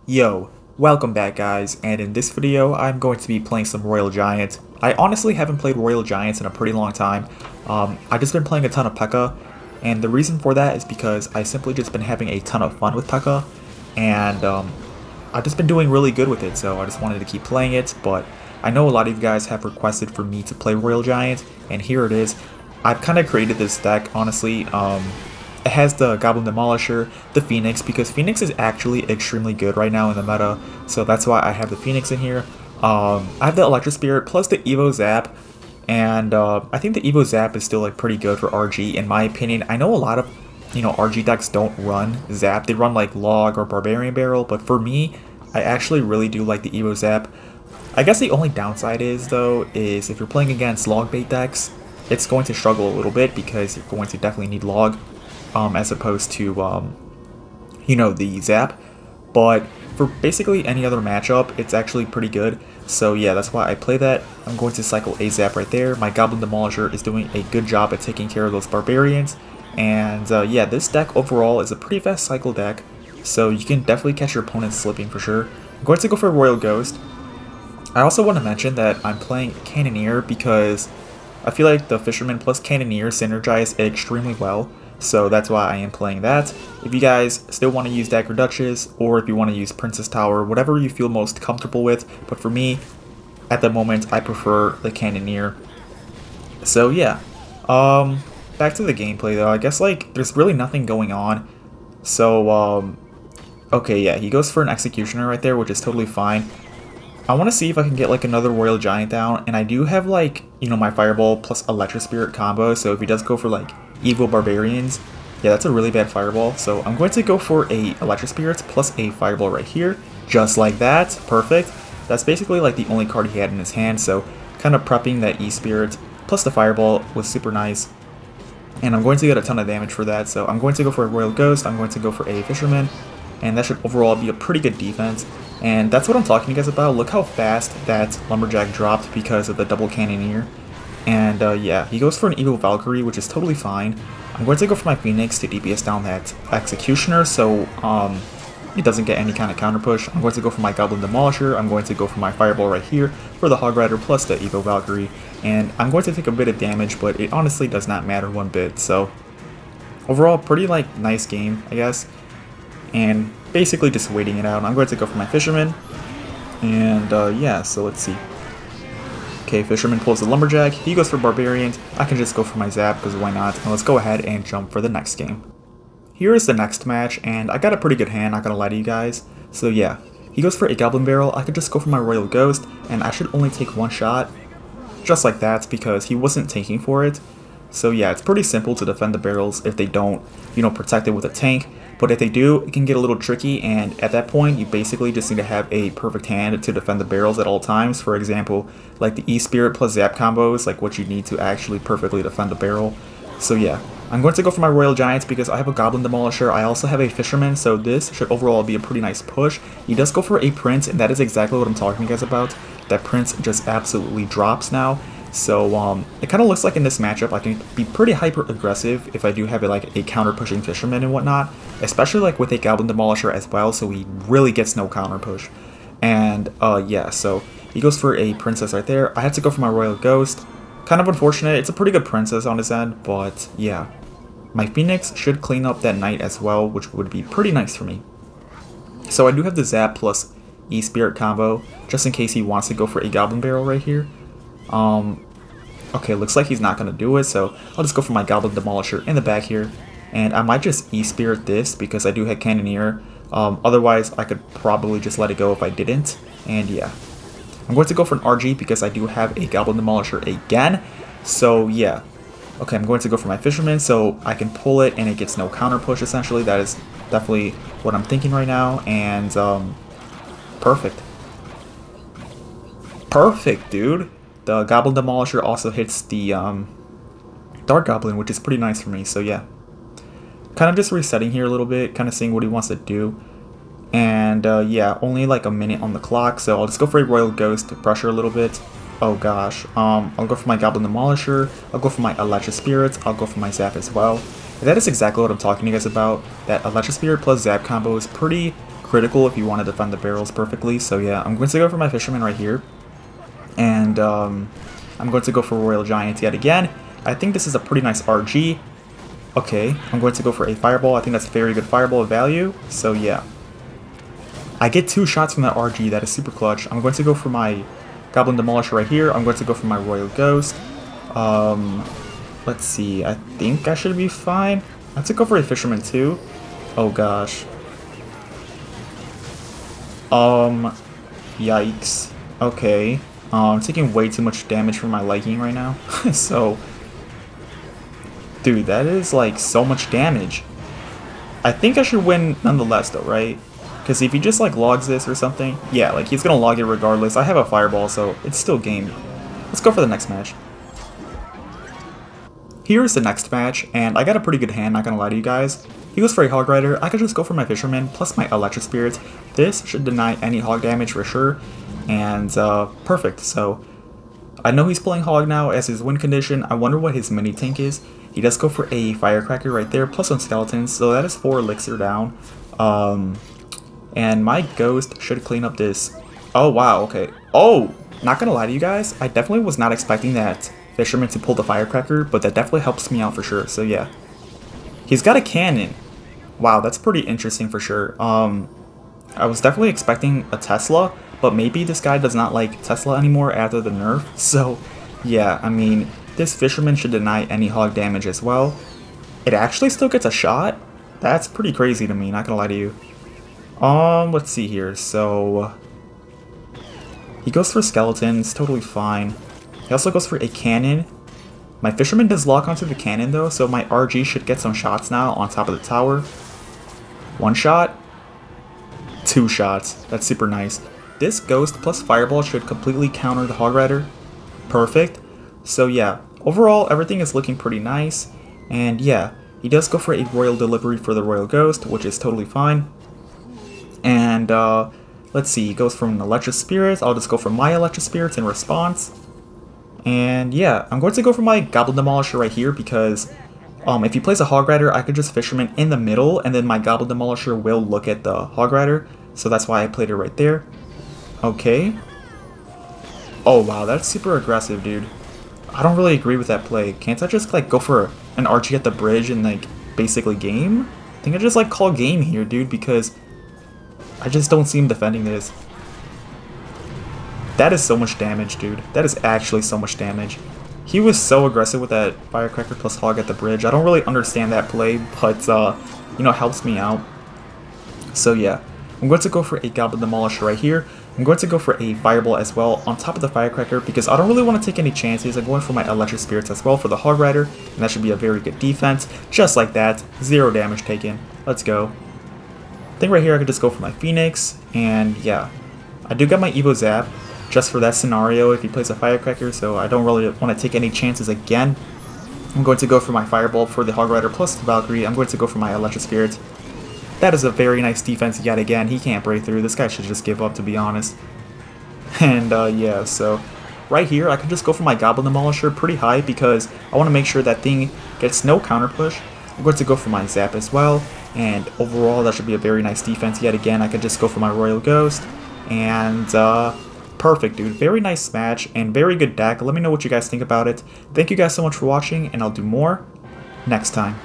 Yo, welcome back guys, and in this video I'm going to be playing some Royal Giant. I honestly haven't played Royal Giants in a pretty long time. I've just been playing a ton of P.E.K.K.A, and the reason for that is because I simply just been having a ton of fun with P.E.K.K.A, and I've just been doing really good with it, so I just wanted to keep playing it. But I know a lot of you guys have requested for me to play Royal Giant, and here it is. I've kind of created this deck, honestly. It has the Goblin Demolisher, the Phoenix, because Phoenix is actually extremely good right now in the meta, so that's why I have the Phoenix in here. I have the Electro Spirit plus the Evo Zap, and I think the Evo Zap is still like pretty good for RG in my opinion. I know a lot of RG decks don't run Zap, they run like Log or Barbarian Barrel, but for me, I actually really do like the Evo Zap. I guess the only downside is if you're playing against Log bait decks, it's going to struggle a little bit because you're going to definitely need Log. As opposed to, the Zap. But for basically any other matchup, it's actually pretty good. So yeah, that's why I play that. I'm going to cycle a Zap right there. My Goblin Demolisher is doing a good job at taking care of those Barbarians. And yeah, this deck overall is a pretty fast cycle deck. So you can definitely catch your opponent slipping for sure. I'm going to go for Royal Ghost. I also want to mention that I'm playing Cannoneer because I feel like the Fisherman plus Cannoneer synergize extremely well. So that's why I am playing that. If you guys still want to use Dagger Duchess, or if you want to use Princess Tower, whatever you feel most comfortable with, but for me, at the moment, I prefer the Cannoneer. So yeah, back to the gameplay though. I guess like there's really nothing going on. So okay, yeah, he goes for an Executioner right there, which is totally fine. I want to see if I can get like another Royal Giant down, and I do have like my Fireball plus Electro Spirit combo. So if he does go for like Evil Barbarians, yeah, that's a really bad Fireball. So I'm going to go for a Electro Spirits plus a Fireball right here, just like that. Perfect. That's basically like the only card he had in his hand, so kind of prepping that E-Spirit plus the Fireball was super nice. And I'm going to get a ton of damage for that, so I'm going to go for a Royal Ghost, I'm going to go for a Fisherman, and that should overall be a pretty good defense. And that's what I'm talking to you guys about. Look how fast that Lumberjack dropped because of the double Cannoneer. And yeah, he goes for an Evil Valkyrie, which is totally fine. I'm going to go for my Phoenix to DPS down that Executioner, so it doesn't get any kind of counter push. I'm going to go for my Goblin Demolisher. I'm going to go for my Fireball right here for the Hog Rider plus the Evil Valkyrie. And I'm going to take a bit of damage, but it honestly does not matter one bit. So overall, pretty like nice game, I guess. And basically just waiting it out. I'm going to go for my Fisherman. And yeah, so let's see. Okay, Fisherman pulls the Lumberjack, he goes for Barbarians, I can just go for my Zap because why not, and let's go ahead and jump for the next game. Here is the next match, and I got a pretty good hand, not gonna lie to you guys. So yeah, he goes for a Goblin Barrel, I could just go for my Royal Ghost, and I should only take one shot, just like that, because he wasn't tanking for it. So yeah, it's pretty simple to defend the barrels if they don't, protect it with a tank. But if they do, it can get a little tricky, and at that point, you basically just need to have a perfect hand to defend the barrels at all times. For example, like the E-Spirit plus Zap combos, like what you need to actually perfectly defend the barrel. So yeah, I'm going to go for my Royal Giants because I have a Goblin Demolisher, I also have a Fisherman, so this should overall be a pretty nice push. He does go for a Prince, and that is exactly what I'm talking to you guys about. That Prince just absolutely drops now. So it kind of looks like in this matchup I can be pretty hyper aggressive if I do have like a counter pushing Fisherman and whatnot, especially like with a Goblin Demolisher as well, so he really gets no counter push. And yeah, so he goes for a Princess right there. I had to go for my Royal Ghost. Kind of unfortunate, it's a pretty good Princess on his end, but yeah. My Phoenix should clean up that Knight as well, which would be pretty nice for me. So I do have the Zap plus E-Spirit combo, just in case he wants to go for a Goblin Barrel right here. Okay, looks like he's not going to do it, so I'll just go for my Goblin Demolisher in the back here. And I might just E-Spirit this because I do have Cannoneer. Otherwise, I could probably just let it go if I didn't. And yeah. I'm going to go for an RG because I do have a Goblin Demolisher again. So yeah. Okay, I'm going to go for my Fisherman so I can pull it and it gets no counter push essentially. That is definitely what I'm thinking right now. And perfect. Perfect, dude. The Goblin Demolisher also hits the Dark Goblin, which is pretty nice for me, so yeah. Kind of just resetting here a little bit, kind of seeing what he wants to do. And yeah, only like a minute on the clock, so I'll just go for a Royal Ghost to pressure a little bit. Oh gosh, I'll go for my Goblin Demolisher, I'll go for my Electro Spirits, I'll go for my Zap as well. And that is exactly what I'm talking to you guys about. That Electro Spirit plus Zap combo is pretty critical if you want to defend the barrels perfectly. So yeah, I'm going to go for my Fisherman right here. And I'm going to go for Royal Giant yet again. I think this is a pretty nice RG. Okay, I'm going to go for a Fireball. I think that's very good Fireball value. So yeah. I get 2 shots from that RG. That is super clutch. I'm going to go for my Goblin Demolisher right here. I'm going to go for my Royal Ghost. Let's see. I think I should be fine. I have to go for a Fisherman too. Oh gosh. Yikes. Okay. I'm taking way too much damage for my liking right now. So, dude, that is like so much damage. I think I should win nonetheless though, right? Because if he just like logs this or something, yeah, like he's gonna log it regardless. I have a Fireball, so it's still game. Let's go for the next match. Here's the next match, and I got a pretty good hand, not gonna lie to you guys. He goes for a Hog Rider. I could just go for my Fisherman plus my Electric Spirit. This should deny any hog damage for sure. And perfect. So I know he's playing Hog now as his win condition. I wonder what his mini tank is. He does go for a Firecracker right there, plus some skeletons. So that is 4 elixir down. And my Ghost should clean up this. Oh wow, okay. Oh, not gonna lie to you guys, I definitely was not expecting that Fisherman to pull the Firecracker, but that definitely helps me out for sure. So yeah, he's got a cannon. Wow, that's pretty interesting for sure. I was definitely expecting a Tesla, but maybe this guy does not like Tesla anymore after the nerf. So yeah, I mean, this Fisherman should deny any hog damage as well. It actually still gets a shot? That's pretty crazy to me, not gonna lie to you. Let's see here. So he goes for skeletons, totally fine. He also goes for a cannon. My Fisherman does lock onto the cannon though, so my RG should get some shots now on top of the tower. 1 shot, 2 shots. That's super nice. This Ghost plus Fireball should completely counter the Hog Rider. Perfect. So yeah, overall everything is looking pretty nice. And yeah, he does go for a Royal Delivery for the Royal Ghost, which is totally fine. And let's see, he goes for an Electric Spirit. I'll just go for my Electric Spirits in response. And yeah, I'm going to go for my Goblin Demolisher right here because if he plays a Hog Rider, I could just Fisherman in the middle, and then my Goblin Demolisher will look at the Hog Rider. So that's why I played it right there. Okay. Oh wow, that's super aggressive, dude. I don't really agree with that play. Can't I just like go for an RG at the bridge and like basically game? I think I just like call game here, dude, because I just don't see him defending this. That is so much damage, dude. That is actually so much damage. He was so aggressive with that Firecracker plus Hog at the bridge. I don't really understand that play, but, you know, helps me out. So, yeah. I'm going to go for a Goblin Demolisher right here. I'm going to go for a Fireball as well on top of the Firecracker because I don't really want to take any chances. I'm going for my Electric Spirits as well for the Hog Rider, and that should be a very good defense. Just like that. 0 damage taken. Let's go. I think right here I could just go for my Phoenix, and yeah. I do got my Evo Zap just for that scenario if he plays a Firecracker, so I don't really want to take any chances again. I'm going to go for my Fireball for the Hog Rider plus the Valkyrie. I'm going to go for my Electric Spirit. That is a very nice defense yet again. He can't break through. This guy should just give up, to be honest. And yeah, so right here I could just go for my Goblin Demolisher pretty high because I want to make sure that thing gets no counter push. I'm going to go for my Zap as well, and overall that should be a very nice defense yet again. I could just go for my Royal Ghost, and perfect, dude. Very nice match and very good deck. Let me know what you guys think about it. Thank you guys so much for watching, and I'll do more next time.